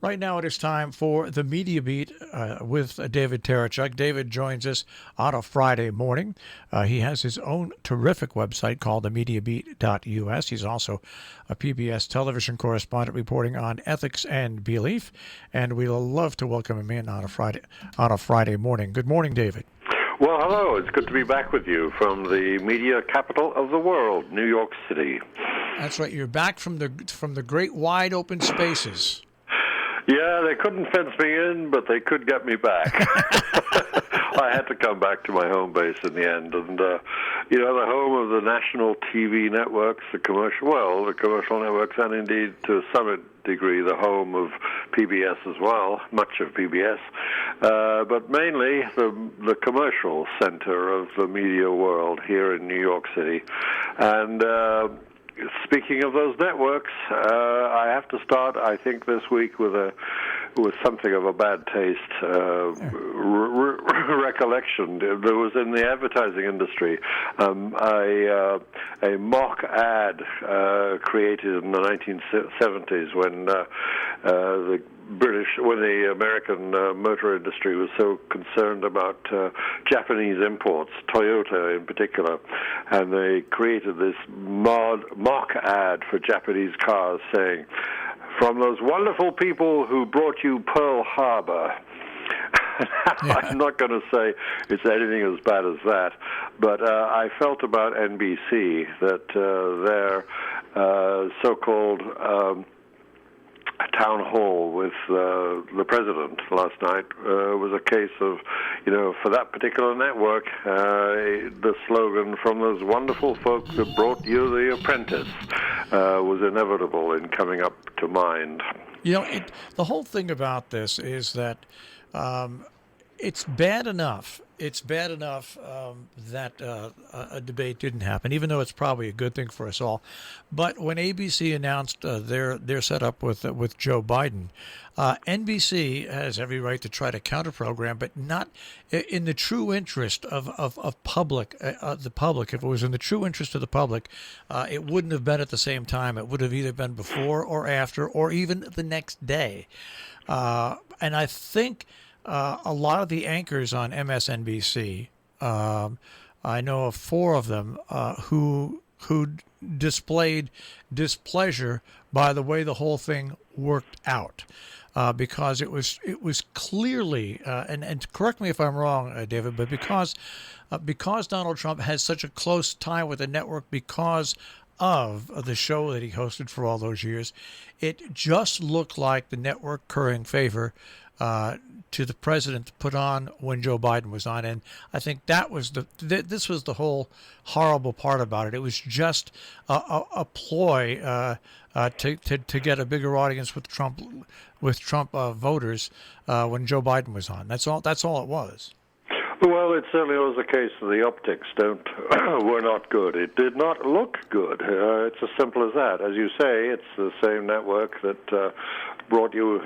Right now it is time for the Media Beat with David Tereshchuk. David joins us on a Friday morning. He has his own terrific website called themediabeat.us. He's also a PBS television correspondent reporting on ethics and belief, and we love to welcome him in on a Friday morning. Good morning, David. Well, hello. It's good to be back with you from the media capital of the world, New York City. That's right. You're back from the great wide open spaces. Yeah, they couldn't fence me in, but they could get me back. I had to come back to my home base in the end. And, the home of the national TV networks, the commercial networks, and indeed, to some degree, the home of PBS as well, much of PBS, but mainly the commercial center of the media world here in New York City. And speaking of those networks, I have to start, I think, this week with something of a bad taste recollection. There was in the advertising industry a mock ad created in the 1970s when the American motor industry was so concerned about Japanese imports, Toyota in particular, and they created this mock ad for Japanese cars saying, "From those wonderful people who brought you Pearl Harbor." Yeah. I'm not going to say it's anything as bad as that, but I felt about NBC that their so-called town hall with the president last night was a case of, for that particular network, the slogan "From those wonderful folks that brought you The Apprentice" was inevitable in coming up to mind. The whole thing about this is that it's bad enough. It's bad enough that a debate didn't happen, even though it's probably a good thing for us all. But when ABC announced their setup with Joe Biden, NBC has every right to try to counter-program, but not in the true interest of the public. If it was in the true interest of the public, it wouldn't have been at the same time. It would have either been before or after, or even the next day. And I think a lot of the anchors on MSNBC, I know of 4 of them who displayed displeasure by the way the whole thing worked out, because it was clearly and correct me if I'm wrong, David, but because Donald Trump has such a close tie with the network because of the show that he hosted for all those years, it just looked like the network currying favor to the president to put on when Joe Biden was on, and I think that was this was the whole horrible part about it. It was just a ploy to get a bigger audience with Trump voters when Joe Biden was on. That's all it was. Well, it certainly was the case that the optics were not good. It did not look good. It's as simple as that. As you say, it's the same network that brought you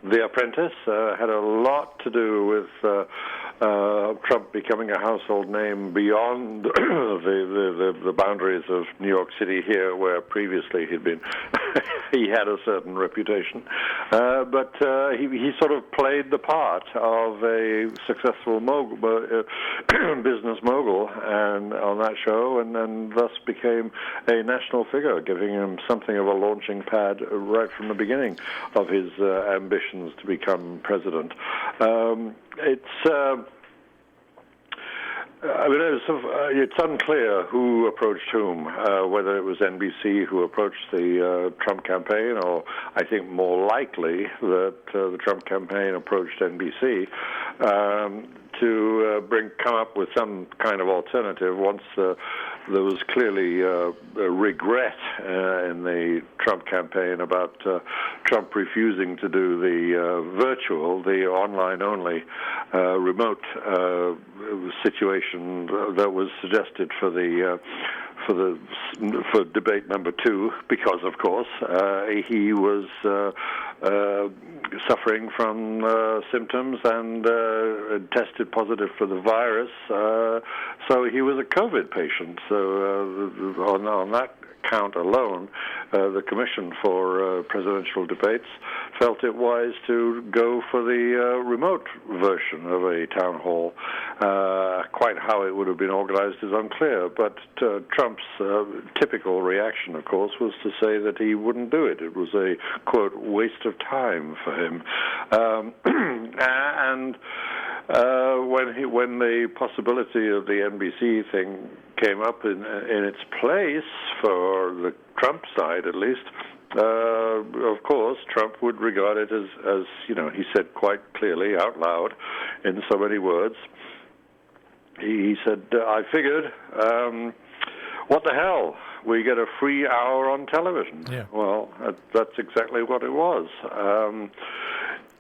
The Apprentice. Had a lot to do with Trump becoming a household name beyond the boundaries of New York City here, where previously he'd been. He had a certain reputation, but he sort of played the part of a successful business mogul, and on that show, and thus became a national figure, giving him something of a launching pad right from the beginning of his ambitions to become president. It's unclear who approached whom, whether it was NBC who approached the Trump campaign, or I think more likely that the Trump campaign approached NBC to come up with some kind of alternative once there was clearly a regret in the Trump campaign about Trump refusing to do the online-only remote situation that was suggested for debate number 2, because of course he was suffering from symptoms and tested positive for the virus, so he was a COVID patient. So on that count alone, the Commission for Presidential Debates felt it wise to go for the remote version of a town hall. Quite how it would have been organized is unclear, but Trump's typical reaction, of course, was to say that he wouldn't do it. It was a, quote, waste of time for him. And when the possibility of the NBC thing came up in its place for the Trump side, at least, of course, Trump would regard it as he said quite clearly out loud in so many words. He said, I figured, what the hell? We get a free hour on television. Yeah. Well, that's exactly what it was.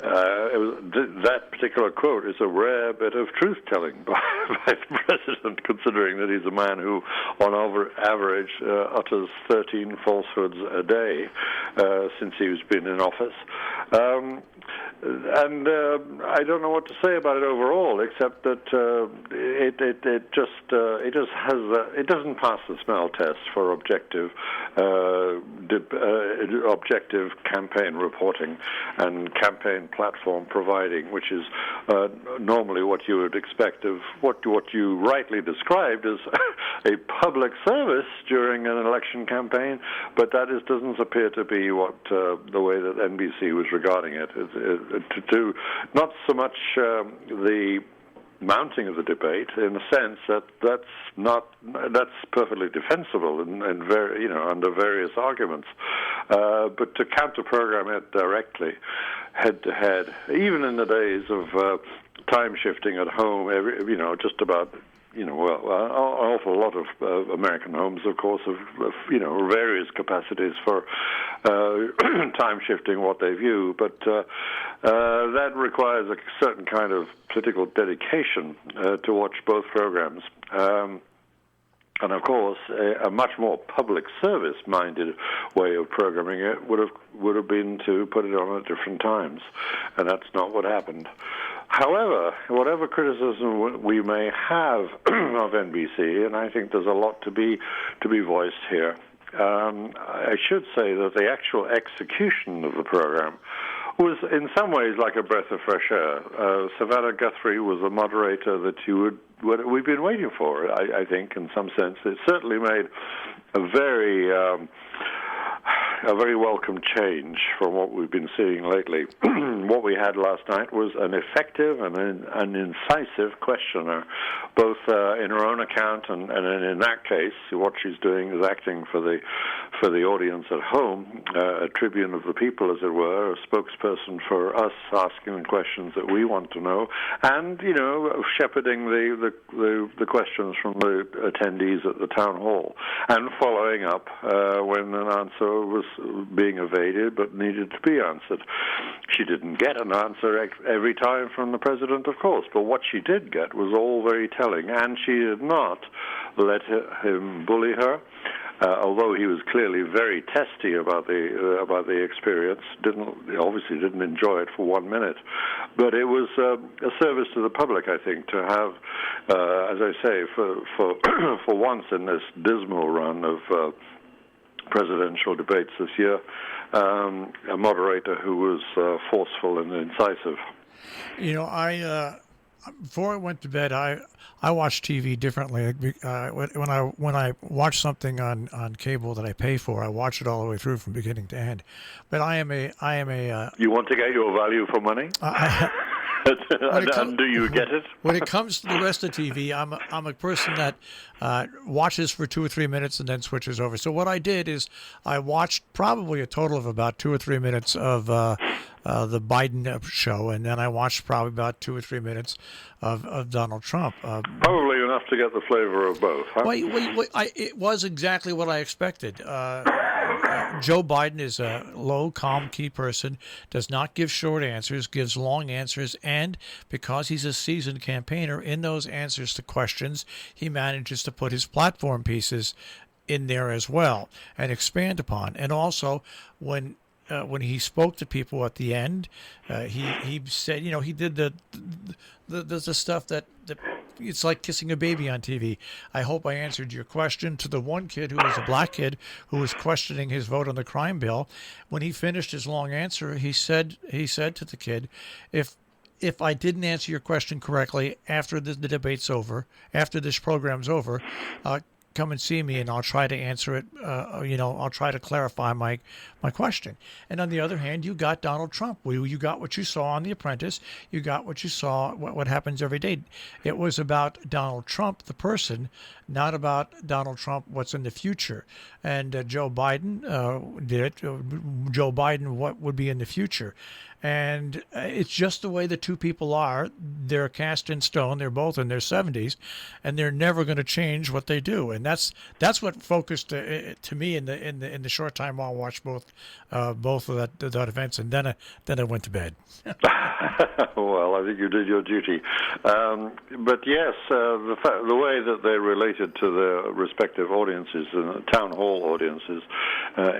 That particular quote is a rare bit of truth-telling by the president, considering that he's a man who, on average, utters 13 falsehoods a day since he's been in office. And I don't know what to say about it overall, except that it doesn't pass the smell test for objective campaign reporting and campaign platform providing, which is normally what you would expect of what you rightly described as a public service during an election campaign, but that doesn't appear to be what the way that NBC was regarding it. To not so much the mounting of the debate, in the sense that that's perfectly defensible and very, under various arguments, but to counter-program it directly, head to head, even in the days of time shifting at home, just about. An awful lot of American homes, of course, have various capacities for time shifting what they view, but that requires a certain kind of political dedication to watch both programs. And of course, a much more public service-minded way of programming it would have been to put it on at different times, and that's not what happened. However, whatever criticism we may have of NBC, and I think there's a lot to be voiced here, I should say that the actual execution of the program was in some ways like a breath of fresh air. Savannah Guthrie was a moderator that we've been waiting for, I think, in some sense. It certainly made a very welcome change from what we've been seeing lately. What we had last night was an effective and an incisive questioner, both in her own account and in that case, what she's doing is acting for the audience at home, a tribune of the people, as it were, a spokesperson for us, asking the questions that we want to know, and shepherding the questions from the attendees at the town hall, and following up when an answer was being evaded but needed to be answered. She didn't get an answer every time from the president, of course, but what she did get was all very telling, and she did not let him bully her. Although he was clearly very testy about the experience, obviously didn't enjoy it for 1 minute, but it was a service to the public, I think, to have, as I say, for once in this dismal run of presidential debates this year, a moderator who was forceful and incisive. Before I went to bed, I watch TV differently. When I watch something on cable that I pay for, I watch it all the way through from beginning to end. But I am a. You want to get your value for money? And do you get it? When it comes to the rest of TV, I'm a person that watches for 2 or 3 minutes and then switches over. So what I did is I watched probably a total of about 2 or 3 minutes of the Biden show, and then I watched probably about 2 or 3 minutes of Donald Trump. Probably enough to get the flavor of both, huh? It was exactly what I expected. Joe Biden is a low, calm, key person, does not give short answers, gives long answers, and because he's a seasoned campaigner, in those answers to questions, he manages to put his platform pieces in there as well and expand upon. And also, when he spoke to people at the end, he said, he did the stuff that it's like kissing a baby on TV. I hope I answered your question. To the one kid who was a black kid who was questioning his vote on the crime bill, when he finished his long answer, he said to the kid, if I didn't answer your question correctly after the debate's over, after this program's over, come and see me and I'll try to answer it. I'll try to clarify my question. And on the other hand, you got Donald Trump. You got what you saw on The Apprentice. You got what you saw, what happens every day. It was about Donald Trump, the person, not about Donald Trump, what's in the future. And Joe Biden did it. Joe Biden, what would be in the future. And it's just the way the two people are. They're cast in stone. They're both in their 70s, and they're never going to change what they do. And that's what focused to me in the short time I'll watch both of that events, and then I went to bed. Well, I think you did your duty. But yes, the way that they related to their respective audiences, town hall audiences,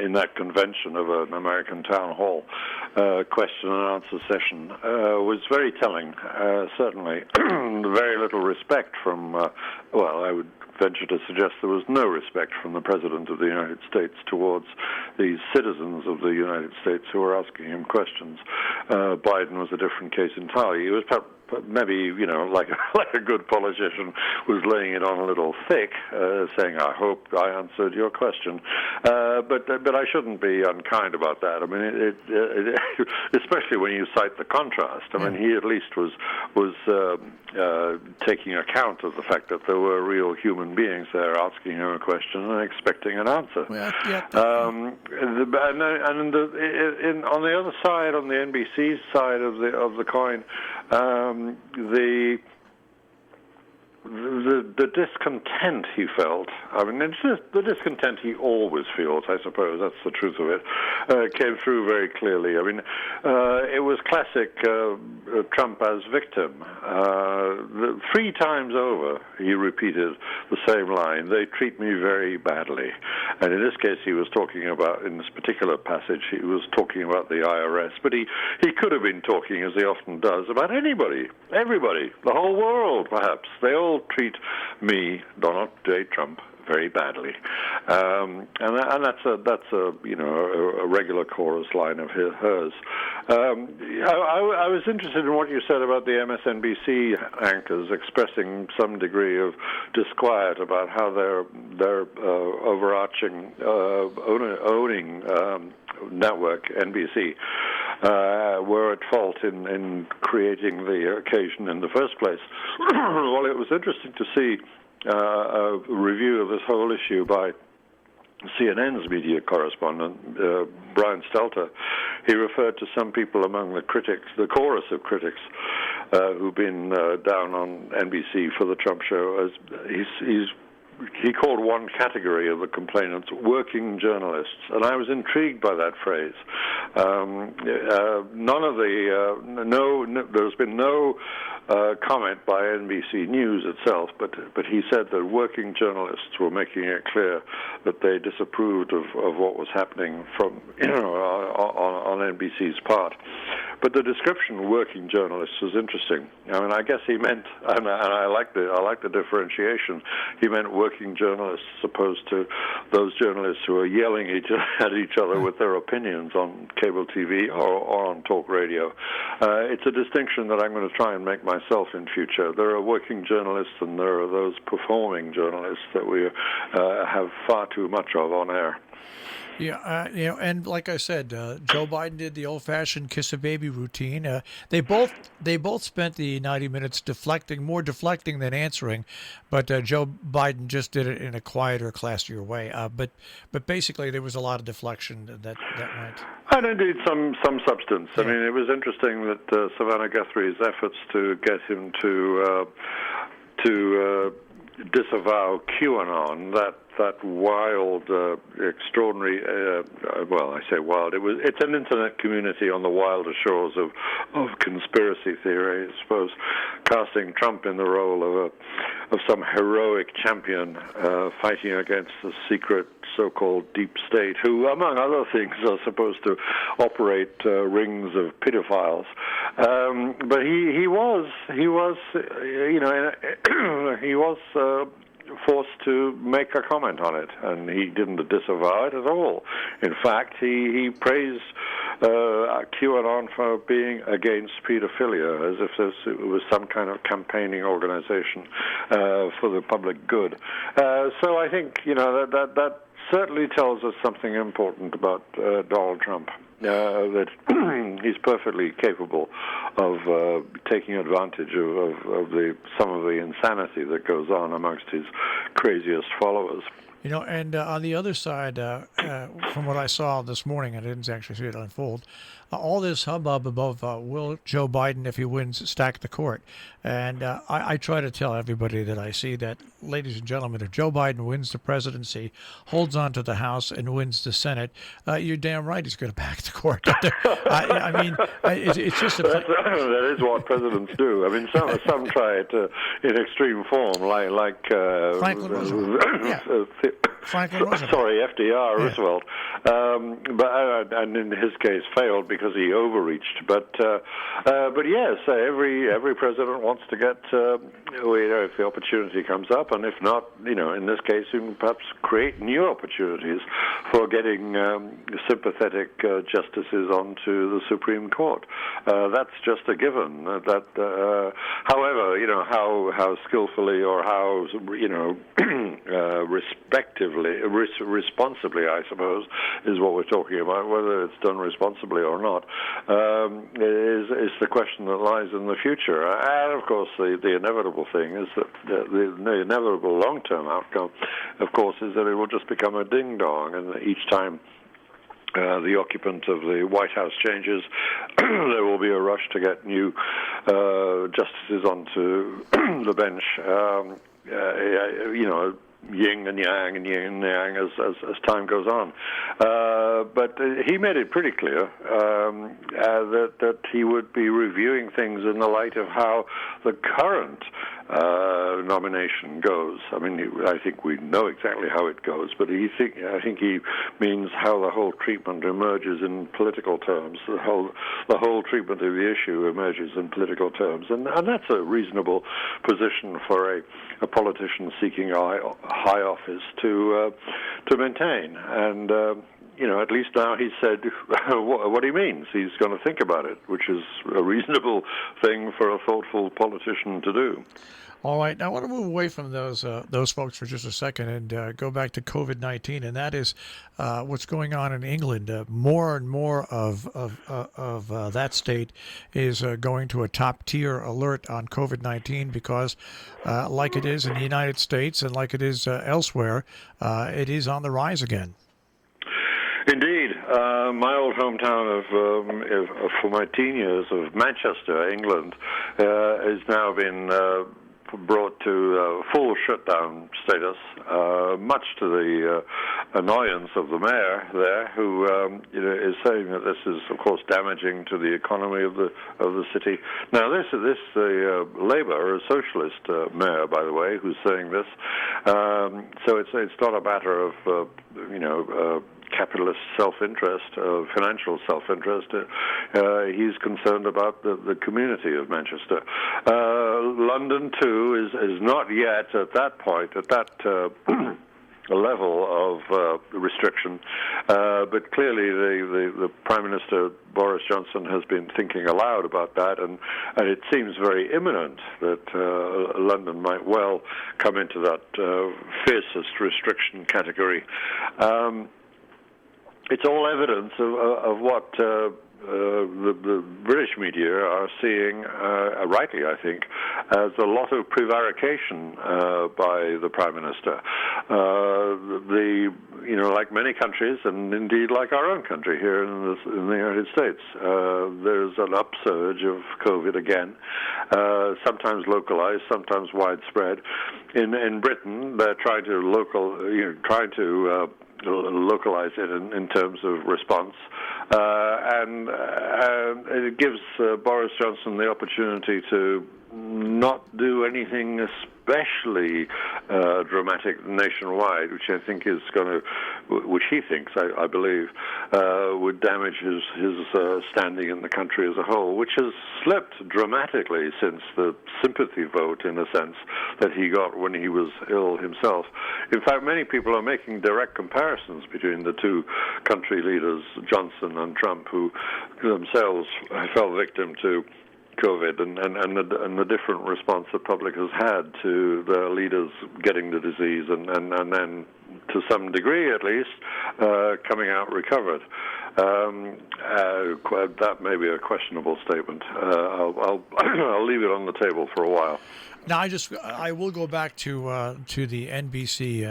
in that convention of an American town hall question and answer session was very telling. Certainly, very little respect from, I would venture to suggest there was no respect from the President of the United States towards these citizens of the United States who were asking him questions. Biden was a different case entirely. He was maybe, like a good politician, was laying it on a little thick, saying, I hope I answered your question. But I shouldn't be unkind about that. I mean, especially when you cite the contrast. I mean, he at least was taking account of the fact that there were real human beings there asking him a question and expecting an answer. Well, on the other side, on the NBC side of the coin, the discontent he felt, I mean, it's just the discontent he always feels, I suppose, that's the truth of it, came through very clearly. I mean, it was classic Trump as victim. 3 times over, he repeated the same line, they treat me very badly. And in this case, he was talking about, in this particular passage, he was talking about the IRS, but he could have been talking, as he often does, about anybody, everybody, the whole world, perhaps. They all treat me, Donald J. Trump, very badly, and that's a regular chorus line of hers. I was interested in what you said about the MSNBC anchors expressing some degree of disquiet about how their overarching owning network, NBC, were at fault in creating the occasion in the first place. Well, it was interesting to see a review of this whole issue by CNN's media correspondent, Brian Stelter. He referred to some people among the critics, the chorus of critics, who've been down on NBC for the Trump show, as he called one category of the complainants working journalists, and I was intrigued by that phrase. There's been no comment by NBC News itself, but he said that working journalists were making it clear that they disapproved of what was happening from on NBC's part. But the description working journalists was interesting. I mean, I guess he meant, and I like the differentiation. He meant working journalists as opposed to those journalists who are yelling at each other with their opinions on cable TV or on talk radio. It's a distinction that I'm going to try and make myself in future. There are working journalists and there are those performing journalists that we have far too much of on air. Yeah, and like I said, Joe Biden did the old-fashioned kiss a baby routine. They both spent the 90 minutes more deflecting than answering, but Joe Biden just did it in a quieter, classier way. But basically, there was a lot of deflection that went. And indeed, some substance. Yeah. I mean, it was interesting that Savannah Guthrie's efforts to get him to disavow QAnon, that wild, extraordinary. Well, I say wild. It's an internet community on the wilder shores of conspiracy theory, I suppose, casting Trump in the role of some heroic champion fighting against the secret so-called deep state, who, among other things, are supposed to operate rings of pedophiles. But he was forced to make a comment on it, and he didn't disavow it at all. In fact, he praised QAnon for being against pedophilia, as if it was some kind of campaigning organization for the public good. So I think that certainly tells us something important about Donald Trump. That he's perfectly capable of taking advantage of some of the insanity that goes on amongst his craziest followers. And on the other side, from what I saw this morning, I didn't actually see it unfold, all this hubbub above will Joe Biden, if he wins, stack the court. And I try to tell everybody that I see that, ladies and gentlemen, if Joe Biden wins the presidency, holds on to the House, and wins the Senate, you're damn right he's going to back the court. I mean, it's just that is what presidents do. I mean, some try it in extreme form, like Franklin Roosevelt. Franklin Roosevelt. Sorry, FDR, yeah. Roosevelt. And in his case, failed because he overreached. But yes, every president wants to get, if the opportunity comes up, and if not, in this case, even perhaps create new opportunities for getting sympathetic justices onto the Supreme Court. That's just a given. However, how skillfully or how responsibly, I suppose, is what we're talking about. Whether it's done responsibly or not is the question that lies in the future. And of course, the inevitable thing is that the inevitable long-term outcome, of course, is that it will just become a ding-dong, and each time the occupant of the White House changes, there will be a rush to get new justices onto the bench. Yin and yang and yin and yang as time goes on. But he made it pretty clear that he would be reviewing things in the light of how the current nomination goes. I mean, I think we know exactly how it goes, but I think he means how the whole treatment emerges in political terms. The whole treatment of the issue emerges in political terms, and that's a reasonable position for a politician seeking high office to maintain. And at least now he's said what he means. He's going to think about it, which is a reasonable thing for a thoughtful politician to do. All right. Now I want to move away from those folks for just a second and go back to COVID-19, and that is what's going on in England. More and more of that state is going to a top-tier alert on COVID-19 because, like it is in the United States and like it is elsewhere, it is on the rise again. Indeed. My old hometown for my teen years of Manchester, England, has now been brought to full shutdown status, much to the annoyance of the mayor there, who is saying that this is, of course, damaging to the economy of the city. Now, this is the Labour, a socialist mayor, by the way, who's saying this. So it's not a matter of capitalist self-interest, financial self-interest. He's concerned about the community of Manchester. London, too, is not yet at that point, at that level of restriction. But clearly the Prime Minister, Boris Johnson, has been thinking aloud about that, and it seems very imminent that London might well come into that fiercest restriction category. It's all evidence of what the British media are seeing, rightly I think, as a lot of prevarication by the Prime Minister. Like many countries, and indeed like our own country here in the United States, there's an upsurge of COVID again, sometimes localized, sometimes widespread. In Britain, they're trying to localize it in terms of response, and it gives Boris Johnson the opportunity to not do anything especially dramatic nationwide, which I think is which he thinks, I believe, would damage his standing in the country as a whole, which has slipped dramatically since the sympathy vote, in a sense, that he got when he was ill himself. In fact, many people are making direct comparisons between the two country leaders, Johnson and Trump, who themselves fell victim to COVID and the different response the public has had to their leaders getting the disease and then, to some degree at least, coming out recovered. That may be a questionable statement. I'll leave it on the table for a while. Now, I will go back to the NBC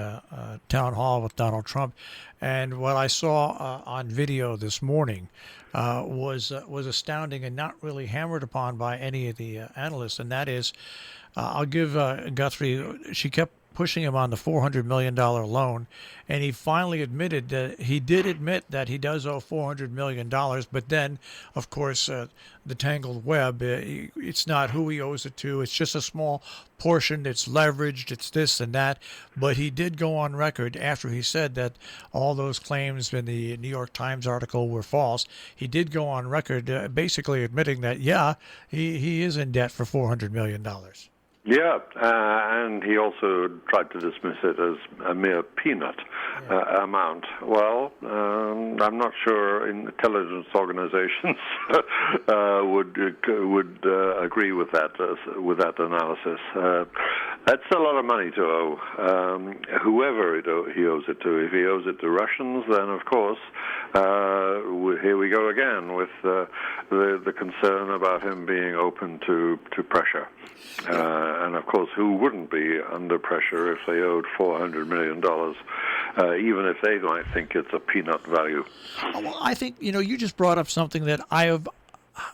town hall with Donald Trump, and what I saw on video this morning was astounding and not really hammered upon by any of the analysts, and that is, I'll give Guthrie. She kept pushing him on the $400 million loan, and he finally admitted that he did admit that he does owe $400 million, but then, of course, the tangled web, it's not who he owes it to, it's just a small portion, it's leveraged, it's this and that, but he did go on record after he said that all those claims in the New York Times article were false. He did go on record basically admitting that, yeah, he is in debt for $400 million. Yeah, and he also tried to dismiss it as a mere peanut amount. Well, I'm not sure intelligence organizations would agree with that analysis. That's a lot of money to owe, whoever he owes it to. If he owes it to Russians, then of course, here we go again with the concern about him being open to pressure. And of course, who wouldn't be under pressure if they owed $400 million, even if they might think it's a peanut value? Well, I think, you just brought up something that I have.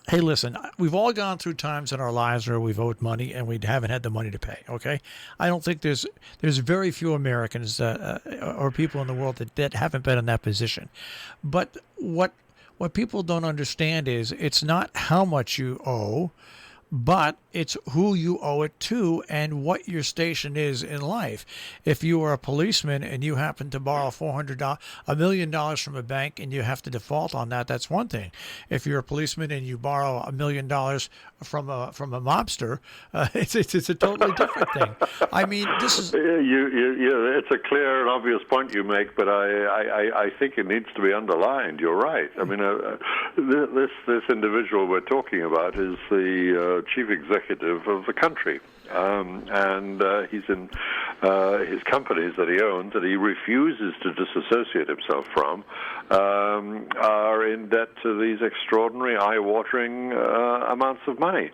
Hey, listen, we've all gone through times in our lives where we've owed money and we haven't had the money to pay, okay? I don't think there's very few Americans or people in the world that haven't been in that position. But what people don't understand is it's not how much you owe, but it's who you owe it to and what your station is in life. If you are a policeman and you happen to borrow $1 million from a bank and you have to default on that, that's one thing. If you're a policeman and you borrow $1 million from a mobster, it's a totally different thing. I mean, this is it's a clear and obvious point you make, but I think it needs to be underlined. You're right. I mean, this individual we're talking about is the chief executive of the country. And he's in his companies that he owns, that he refuses to disassociate himself from, are in debt to these extraordinary, eye-watering amounts of money.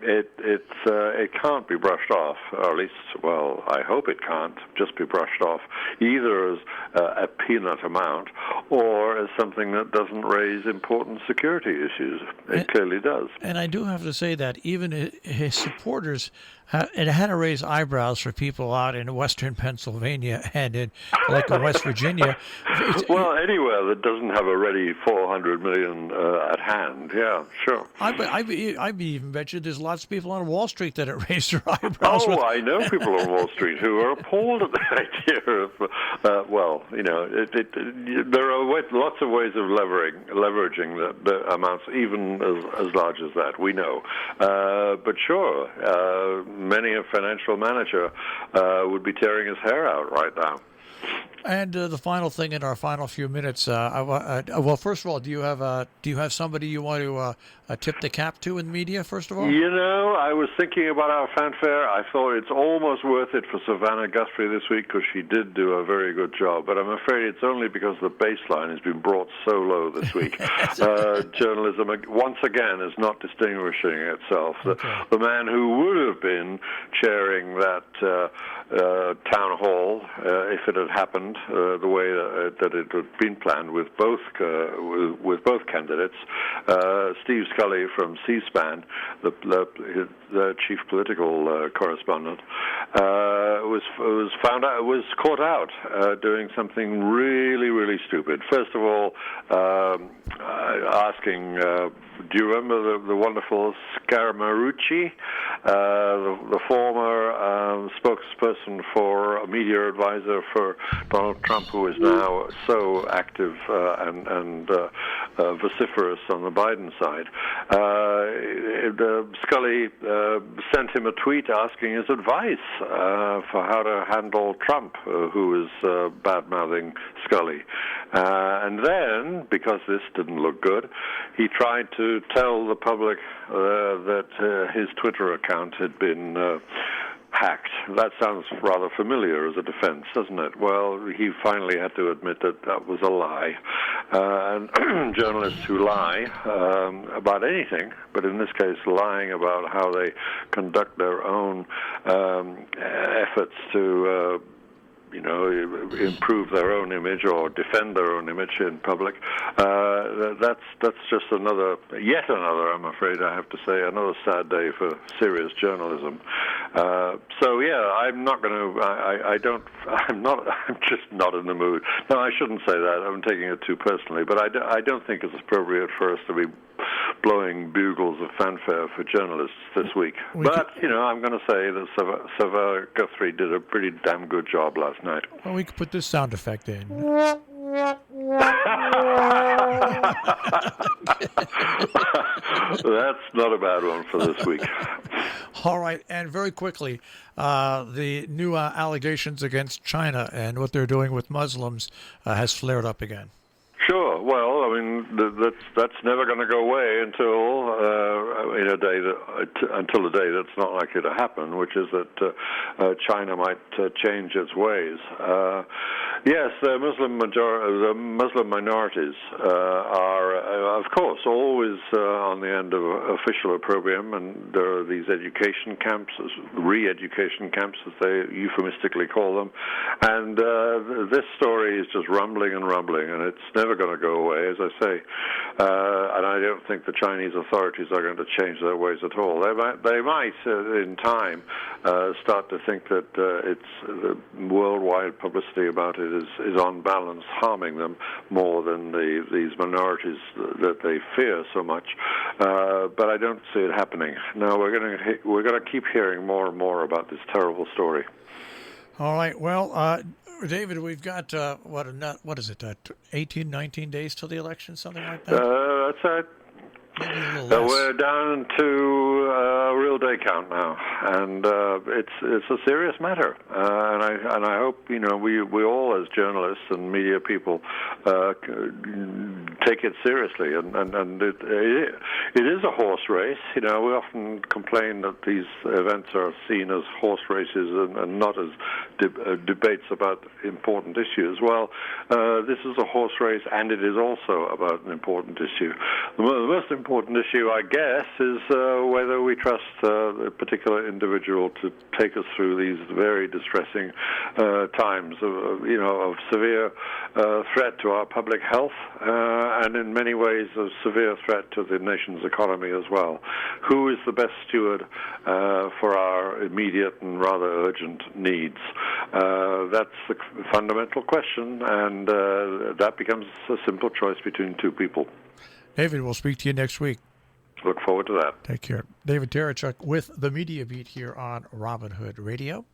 It can't be brushed off, or at least, well, I hope it can't just be brushed off, either as a peanut amount or as something that doesn't raise important security issues. It clearly does. And I do have to say that even his supporters, it had to raise eyebrows for people out in western Pennsylvania and in West Virginia. Well, anywhere that doesn't have a ready $400 million at hand, yeah, sure. I'd even bet you there's lots of people on Wall Street that have raised their eyebrows. Oh, I know people on Wall Street who are appalled at the idea of, there are lots of ways of leveraging the amounts, even as large as that, we know. But sure, many a financial manager would be tearing his hair out right now. And the final thing in our final few minutes, well, first of all, do you have somebody you want to tip the cap to in media? First of all, I was thinking about our fanfare. I thought it's almost worth it for Savannah Guthrie this week because she did do a very good job. But I'm afraid it's only because the baseline has been brought so low this week. Journalism once again is not distinguishing itself. Okay. The man who would have been chairing that town hall, if it had happened the way that it had been planned with both candidates, Steve Scully from C-SPAN, the chief political correspondent, was caught out doing something really, really stupid. First of all, asking, do you remember the wonderful Scaramucci, the former spokesperson for a media advisor for Donald Trump, who is now so active and vociferous on the Biden side? Scully sent him a tweet asking his advice for how to handle Trump, who is bad-mouthing Scully. And then, because this didn't look good, he tried to tell the public that his Twitter account had been hacked. That sounds rather familiar as a defense, doesn't it? Well, he finally had to admit that that was a lie. And journalists who lie about anything, but in this case lying about how they conduct their own efforts to improve their own image or defend their own image in public. That's just yet another, I'm afraid I have to say, another sad day for serious journalism. I'm not going to. I'm just not in the mood. No, I shouldn't say that. I'm taking it too personally, but I don't think it's appropriate for us to be blowing bugles of fanfare for journalists this week. I'm going to say that Savannah Guthrie did a pretty damn good job last night. Well, we could put this sound effect in. That's not a bad one for this week. All right, and very quickly, the new allegations against China and what they're doing with Muslims has flared up again. Sure. Well, I mean, that's never going to go away until the day that's not likely to happen, which is that China might change its ways. Yes, the Muslim minorities are, of course, always on the end of official opprobrium, and there are these education camps, re-education camps, as they euphemistically call them, and this story is just rumbling, and it's never going to go away, as I say. And I don't think the Chinese authorities are going to change their ways at all. They might in time, start to think that the worldwide publicity about it is on balance harming them more than these minorities that they fear so much. But I don't see it happening. No, we're going to keep hearing more and more about this terrible story. All right. Well, David, we've got, what is it, 18, 19 days till the election, something like that? That's right. Maybe a little less. We're down to a real day count now, and it's a serious matter. And I hope we all as journalists and media people take it seriously. And it is a horse race. We often complain that these events are seen as horse races and not as debates about important issues. Well, this is a horse race, and it is also about an important issue. The most important issue, I guess, is whether we trust a particular individual to take us through these very distressing times of severe threat to our public health and in many ways a severe threat to the nation's economy as well. Who is the best steward for our immediate and rather urgent needs? That's the fundamental question, and that becomes a simple choice between two people. David, we'll speak to you next week. Look forward to that. Take care. David Tereshchuk with the Media Beat here on Robin Hood Radio.